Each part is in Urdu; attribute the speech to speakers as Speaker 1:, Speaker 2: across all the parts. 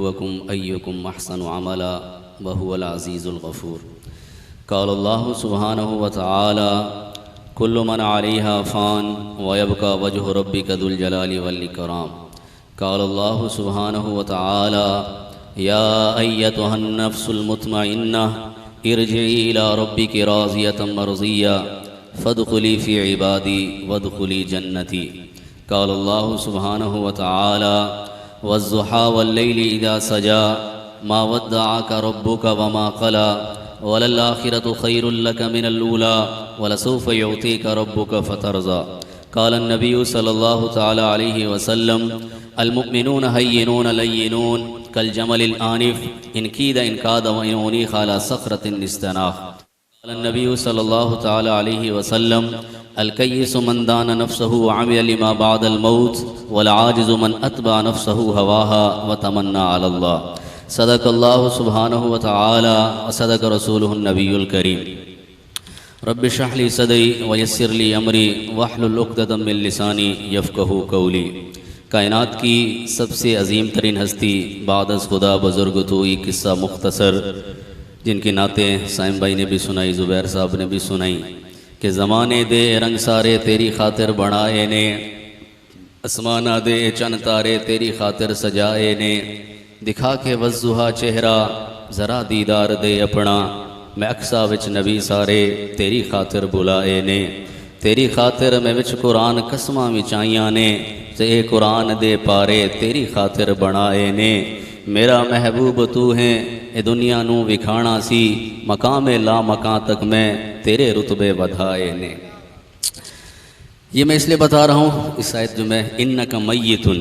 Speaker 1: ليبلوكم أيكم أحسن عملا وهو العزيز الغفور. قال الله سبحانه وتعالى: كل من عليها فان ويبقى وجه ربك ذو الجلال والإكرام. قال الله سبحانه وتعالى: يا أيتها النفس المطمئنة ارجعي إلى ربك راضية مرضية فادخلي في عبادي وادخلي جنتي. قال الله سبحانه وتعالى: والضحى والليل إذا سجى ما ودعك ربك وما قلى وللآخرة خير لك من الأولى ولسوف يعطيك ربك فترضى. قال النبي صلى الله تعالى عليه وسلم: المؤمنون هينون لينون كالجمل الآنف إن كيد إن كاد وإن أنيخ على صخرة استناخ. قال النبي صلى الله تعالى عليه وسلم: الكيس من دان نفسه وعمل لما بعد الموت والعاجز من أتبع نفسه هواها وتمنى على الله. صدق الله سبحانه وتعالى وصدق رسوله النبي الكريم. رب اشرح لي صدري ويسر لي أمري واحلل عقدة من لساني يفقهوا قولي. کائنات کی سب سے عظیم ترین ہستی بعد از خدا بزرگ تو یہ قصہ مختصر جن کی نعتیں سائم بھائی نے بھی سنائی، زبیر صاحب نے بھی سنائی کہ زمانے دے رنگ سارے تیری خاطر بڑھائے نے، اسمانہ دے چن تارے تیری خاطر سجائے نے، دکھا کے وضحا چہرہ ذرا دیدار دے اپنا، میں اقصا وچ نبی سارے تیری خاطر بلائے نے، تیری خاطر میں وچ قرآن قسماں وچائیاں نے، تے اے قرآن دے پارے تیری خاطر بنائے نے، میرا محبوب تو ہے اے دنیا نو وکھانا سی، مقام لا مکان تک میں تیرے رتبے بدھائے نے۔ یہ میں اس لیے بتا رہا ہوں اس آیت جو میں انک میتن،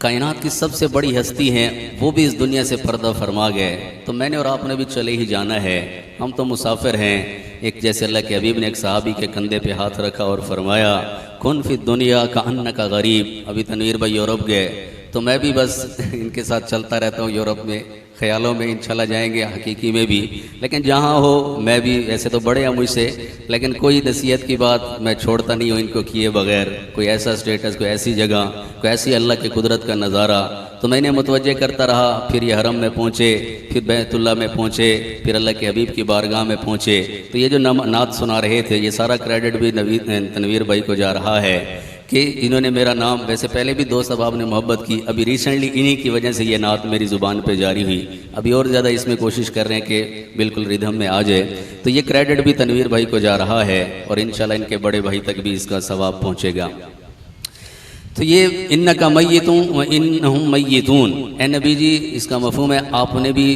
Speaker 1: کائنات کی سب سے بڑی ہستی ہے، وہ بھی اس دنیا سے پردہ فرما گئے، تو میں نے اور آپ نے بھی چلے ہی جانا ہے، ہم تو مسافر ہیں۔ ایک جیسے اللہ کے حبیب نے ایک صحابی کے کندھے پہ ہاتھ رکھا اور فرمایا: کن فی الدنیا کانک غریب۔ ابھی تنویر بھائی یورپ گئے تو میں بھی بس ان کے ساتھ چلتا رہتا ہوں یورپ میں، خیالوں میں انشاءاللہ جائیں گے، حقیقی میں بھی، لیکن جہاں ہو میں بھی، ایسے تو بڑے ہیں مجھ سے لیکن کوئی نصیحت کی بات میں چھوڑتا نہیں ہوں ان کو کیے بغیر، کوئی ایسا سٹیٹس، کوئی ایسی جگہ، کوئی ایسی اللہ کی قدرت کا نظارہ، تو میں نے متوجہ کرتا رہا۔ پھر یہ حرم میں پہنچے، پھر بیت اللہ میں پہنچے، پھر اللہ کے حبیب کی بارگاہ میں پہنچے، تو یہ جو نعت سنا رہے تھے یہ سارا کریڈٹ بھی تنویر بھائی کو جا رہا ہے کہ انہوں نے میرا نام، ویسے پہلے بھی دوست احباب نے محبت کی، ابھی ریسنٹلی انہی کی وجہ سے یہ نعت میری زبان پہ جاری ہوئی، ابھی اور زیادہ اس میں کوشش کر رہے ہیں کہ بالکل ردھم میں آ جائے، تو یہ کریڈٹ بھی تنویر بھائی کو جا رہا ہے اور انشاءاللہ ان کے بڑے بھائی تک بھی اس کا ثواب پہنچے گا۔ تو یہ انک میتون و انہم میتون، اے نبی جی اس کا مفہوم ہے آپ نے بھی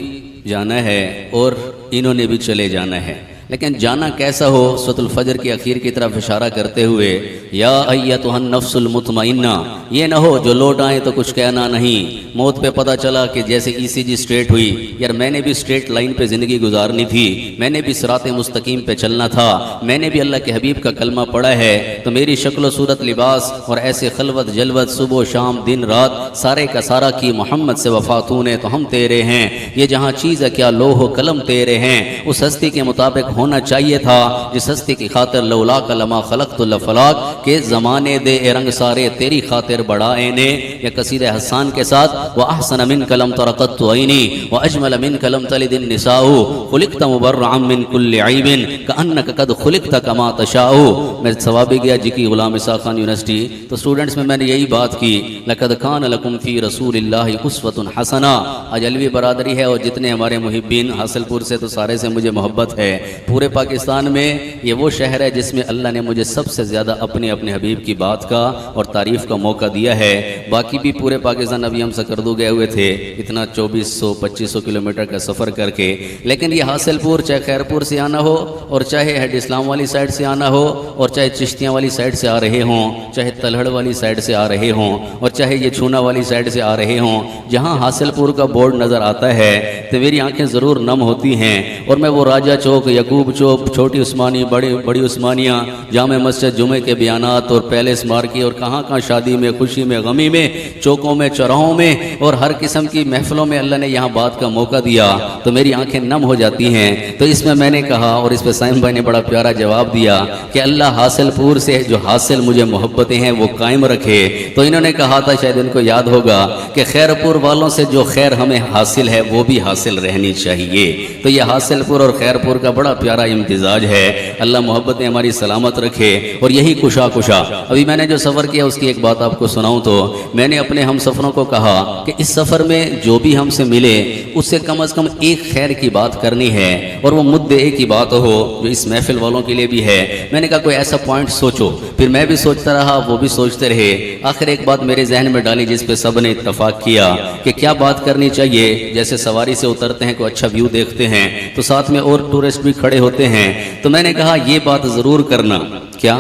Speaker 1: جانا ہے اور انہوں نے بھی چلے جانا ہے، لیکن جانا کیسا ہو؟ سورۃ الفجر کی اخیر کی طرف اشارہ کرتے ہوئے یا ایتھا النفس المطمئنہ، یہ نہ ہو جو لوٹ آئیں تو کچھ کہنا نہیں، موت پہ پتہ چلا کہ جیسے ECG اسٹریٹ ہوئی، یار میں نے بھی اسٹریٹ لائن پہ زندگی گزارنی تھی، میں نے بھی صراط مستقیم پہ چلنا تھا، میں نے بھی اللہ کے حبیب کا کلمہ پڑھا ہے، تو میری شکل و صورت، لباس اور ایسے خلوت جلوت، صبح و شام دن رات سارے کا سارا کی محمد سے وفاتوں نے، تو ہم تیرے ہیں، یہ جہاں چیز ہے کیا لوح و قلم تیرے ہیں، اس ہستی کے مطابق ہونا چاہیے تھا جس ہستی کی خاطر لولاک لما خلقت لفلاک، کہ زمانے دے اے رنگ سارے تیری خاطر بڑھائے نے۔ یا قصیدہ حسان کے ساتھ وَأَحْسَنَ مِنْكَ لَمْ تَرَقَتْ عَيْنِي وَأَجْمَلَ مِنْكَ لَمْ تَلِدِ النِّسَاءُ خُلِقْتَ مُبَرَّعًا مِنْ كُلِّ عَيْبٍ كَأَنَّكَ قَدْ خُلِقْتَ كَمَا تَشَاءُ۔ میں ثوابی گیا جی کی غلام اسحاق خان یونیورسٹی، تو اسٹوڈنٹس میں نے یہی بات کی، لَقَدْ كَانَ لَكُمْ فِي رَسُولِ اللَّهِ أُسْوَةٌ حَسَنَةٌ۔ آج علوی برادری ہے اور جتنے ہمارے محبین حاصل پور سے، تو سارے سے مجھے محبت ہے، پورے پاکستان میں یہ وہ شہر ہے جس میں اللہ نے مجھے سب سے زیادہ اپنے حبیب کی بات کا اور تعریف کا موقع دیا ہے۔ باقی بھی پورے پاکستان ابھی ہم سکردو گئے ہوئے تھے، اتنا 2400-2500 کلومیٹر کا سفر کر کے، لیکن یہ حاصل پور چاہے خیرپور سے آنا ہو اور چاہے ہیڈ اسلام والی سائڈ سے آنا ہو اور چاہے چشتیاں والی سائڈ سے آ رہے ہوں، چاہے تلہڑ والی سائڈ سے آ رہے ہوں اور چاہے یہ چھونا والی سائڈ سے آ رہے ہوں، جہاں حاصل پور کا بورڈ نظر آتا ہے تو میری آنکھیں ضرور نم ہوتی ہیں، اور میں وہ راجہ چوک یا یعقوب چوک، چھوٹی عثمانی، بڑی عثمانیہ، جامع مسجد، جمعے کے بیانات اور پیلس مارکی اور کہاں کہاں شادی میں، خوشی میں، غمی میں، چوکوں میں، چوراہوں میں اور ہر قسم کی محفلوں میں اللہ نے یہاں بات کا موقع دیا تو میری آنکھیں نم ہو جاتی ہیں۔ تو اس میں نے کہا، اور اس پہ سائم بھائی نے بڑا پیارا جواب دیا کہ اللہ حاصل پور سے جو حاصل مجھے محبتیں ہیں وہ قائم رکھے۔ تو انہوں نے کہا تھا، شاید ان کو یاد ہوگا، کہ خیر پور والوں سے جو خیر ہمیں حاصل ہے وہ بھی حاصل رہنی چاہیے۔ تو یہ حاصل پور اور خیر پور کا بڑا پیارا امتزاج ہے۔ اللہ محبتیں ہماری سلامت رکھے اور یہی کشا ابھی میں نے جو سفر کیا اس کی ایک بات آپ کو سناؤں تو میں نے اپنے ہم سفروں کو کہا کہ اس سفر میں جو بھی ہم سے ملے اس سے کم از کم ایک خیر کی بات کرنی ہے اور وہ مدعے کی بات ہو جو اس محفل والوں کے لیے بھی ہے۔ میں نے کہا کوئی ایسا پوائنٹ سوچو، پھر میں بھی سوچتا رہا، وہ بھی سوچتے رہے، آخر ایک بات میرے ذہن میں ڈالی جس پہ سب نے اتفاق کیا کہ کیا بات کرنی چاہیے۔ جیسے سواری سے اترتے ہیں کوئی اچھا ویو دیکھتے ہیں تو ساتھ میں اور ٹورسٹ بھی کھڑے ہوتے ہیں، تو میں نے کہا یہ بات ضرور کرنا کیا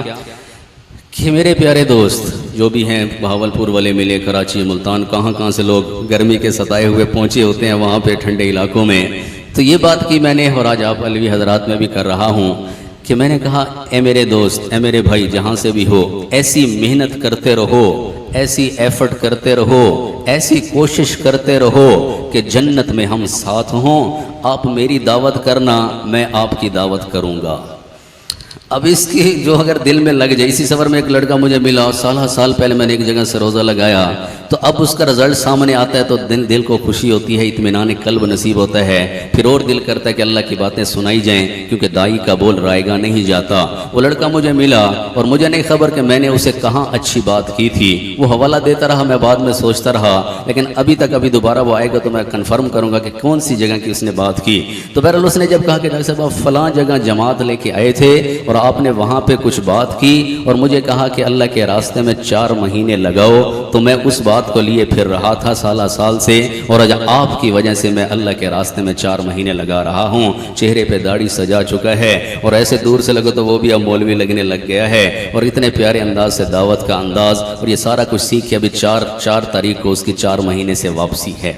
Speaker 1: کہ میرے پیارے دوست جو بھی ہیں، بہاولپور والے ملے، کراچی، ملتان، کہاں سے لوگ گرمی کے ستائے ہوئے پہنچے ہوتے ہیں وہاں پہ ٹھنڈے علاقوں میں، تو یہ بات کی میں نے، اور آج آپ علوی حضرات میں بھی کر رہا ہوں کہ میں نے کہا اے میرے دوست، اے میرے بھائی جہاں سے بھی ہو، ایسی محنت کرتے رہو، ایسی ایفرٹ کرتے رہو، ایسی کوشش کرتے رہو کہ جنت میں ہم ساتھ ہوں۔ آپ میری دعوت کرنا، میں آپ کی دعوت کروں گا۔ اب اس کی جو اگر دل میں لگ جائے، اسی سفر میں ایک لڑکا مجھے ملا، سال پہلے میں نے ایک جگہ سے روزہ لگایا، تو اب اس کا رزلٹ سامنے آتا ہے تو دل کو خوشی ہوتی ہے، اطمینان قلب نصیب ہوتا ہے، پھر اور دل کرتا ہے کہ اللہ کی باتیں سنائی جائیں، کیونکہ دائی کا بول رائے گا نہیں جاتا۔ وہ لڑکا مجھے ملا اور مجھے نہیں خبر کہ میں نے اسے کہاں اچھی بات کی تھی، وہ حوالہ دیتا رہا، میں بعد میں سوچتا رہا، لیکن ابھی دوبارہ وہ آئے گا تو میں کنفرم کروں گا کہ کون سی جگہ کی اس نے بات کی۔ تو بہرحال اس نے جب کہا کہ ڈاکٹر صاحب آپ فلاں جگہ جماعت لے کے آئے تھے اور آپ نے وہاں پہ کچھ بات کی اور مجھے کہا کہ اللہ کے راستے میں 4 مہینے لگاؤ، تو میں اس بات کو لیے پھر رہا تھا سال سے، اور آج آپ کی وجہ سے میں اللہ کے راستے میں 4 مہینے لگا رہا ہوں۔ چہرے پہ داڑھی سجا چکا ہے اور ایسے دور سے لگو تو وہ بھی اب مولوی لگنے لگ گیا ہے، اور اتنے پیارے انداز سے دعوت کا انداز، اور یہ سارا کچھ سیکھ کے ابھی 4 تاریخ کو اس کی 4 مہینے سے واپسی ہے۔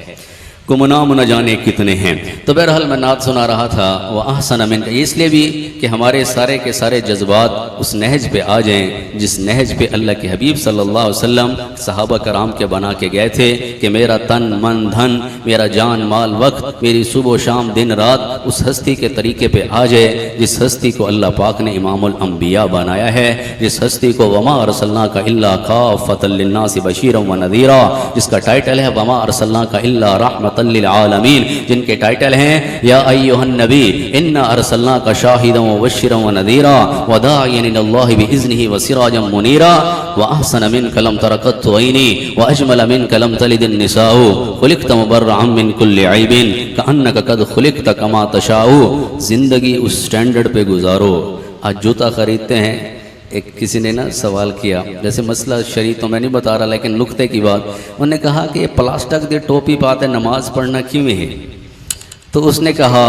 Speaker 1: گمنام نہ جانے کتنے ہیں۔ تو بہرحال میں نعت سنا رہا تھا، وہ احسن من، اس لیے بھی کہ ہمارے سارے کے سارے جذبات اس نہج پہ آ جائیں جس نہج پہ اللہ کے حبیب صلی اللہ علیہ وسلم صحابہ کرام کے بنا کے گئے تھے کہ میرا تن من دھن، میرا جان مال وقت، میری صبح و شام دن رات اس ہستی کے طریقے پہ آ جائے جس ہستی کو اللہ پاک نے امام الانبیاء بنایا ہے، جس ہستی کو وما ارسلناک الا کافۃ للناس بشیرا ونذیرا، جس کا ٹائٹل ہے وما ارسلناک الا رحمۃ للعالمین، جن کے ٹائٹل ہیں یا ایھا النبی انا ارسلناک شاہدا ومبشرا ونذیرا وداعیا الی اللہ باذنہ وسراجا منیرا واحسن منک لم تر قط عینی واجمل منک لم تلد النساء خلقت مبرعا من کل عیب کانک قد خلقت کما تشاء۔ زندگی اس سٹینڈرڈ پہ گزارو۔ آج جوتا خریدتے ہیں، ایک کسی نے نا سوال کیا، جیسے مسئلہ شرعی تو میں نہیں بتا رہا لیکن نقطے کی بات، انہوں نے کہا کہ یہ پلاسٹک دے ٹوپی پاتے نماز پڑھنا کیوں ہے؟ تو اس نے کہا